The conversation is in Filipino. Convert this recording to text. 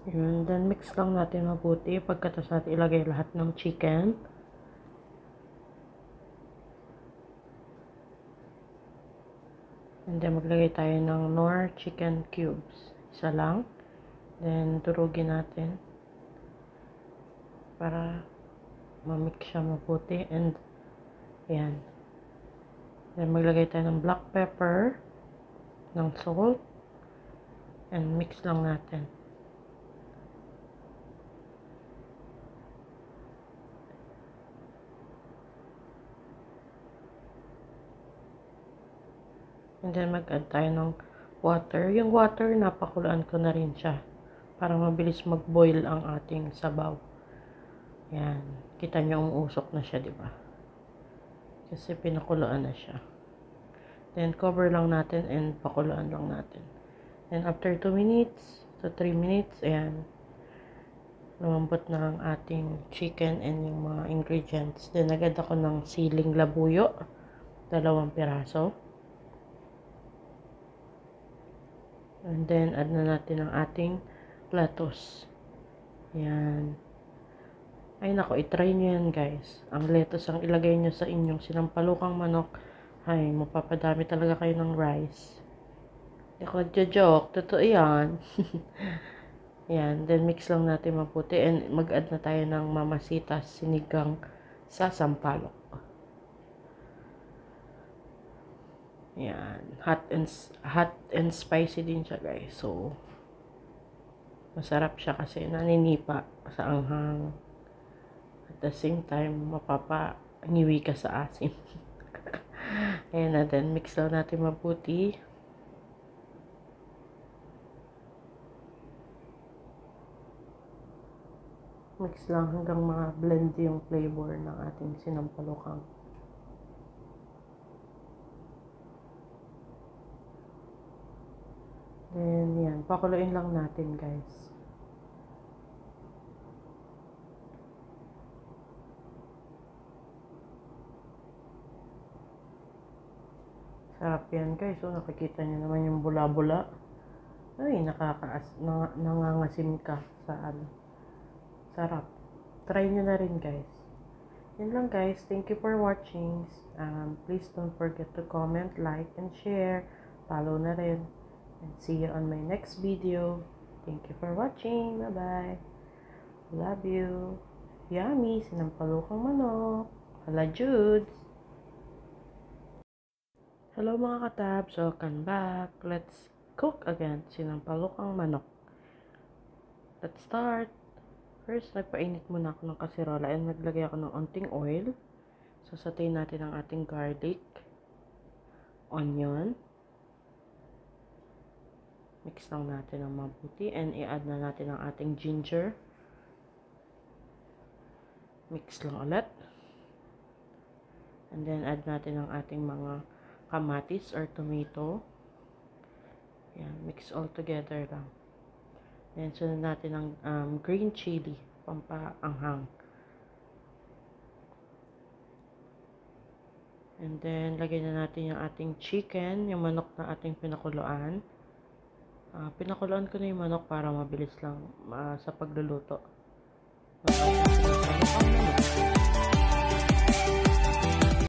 Yun, then mix lang natin mabuti pagkatapos natin ilagay lahat ng chicken. And then maglagay tayo ng Knorr chicken cubes. Isa lang. Then durugin natin para ma-mix siya mabuti. And yan. Then maglagay tayo ng black pepper, ng salt, and mix lang natin. And then mag-add tayo ng water. Yung water, napakuluan ko na rin siya para mabilis mag-boil ang ating sabaw. Yan. Kita nyo umuusok na siya, di ba? Kasi pinakuluan na siya. Then cover lang natin and pakuluan lang natin. Then after 2 minutes to 3 minutes, ayan, lumambot na ang ating chicken and yung mga ingredients. Then agad ako ng siling labuyo, 2 piraso. And then add na natin ang ating lettuce. Yan. Ay nako, itry nyo yan guys. Ang lettuce ang ilagay nyo sa inyong sinampalukang manok. Ay, mapapadami talaga kayo ng rice. Hindi ako nagja-joke. Totoo yan. Yan. Then mix lang natin mabuti. And mag-add na tayo ng mamasitas sinigang sa sampalok. Yan. Hot and spicy din siya guys. So, masarap siya kasi naninipa sa anghang. At the same time, mapapaniwi ka sa asin. Ayan na, then mix lang natin mabuti. Mix lang hanggang blend yung flavor ng ating sinampalukang. Then, yan. Pakuluin lang natin, guys. Sarap yan, guys. So, nakikita nyo naman yung bula-bula. Ay, nangangasim ka sa ano. Sarap. Try nyo na rin, guys. Yan lang, guys. Thank you for watching. Please don't forget to comment, like, and share. Follow na rin. And see you on my next video. Thank you for watching. Bye-bye. Love you. Yummy. Sinampalukang manok. Hala, Judes. Hello mga katabs. Welcome back. Let's cook again. Sinampalukang manok. Let's start. First, nagpainit muna ako ng kasirola and naglagay ako ng onting oil. Sasatay natin ang ating garlic, onion. Mix lang natin ng mabuti and i-add na natin ang ating ginger. Mix lang ulit. And then add natin ang ating mga kamatis or tomato. Yan, mix all together lang. Then sunod natin ang green chili, pampaanghang. And then lagay na natin yung ating chicken, yung manok na ating pinakuluan. Pinakuluan ko na yung manok para mabilis lang sa pagluluto.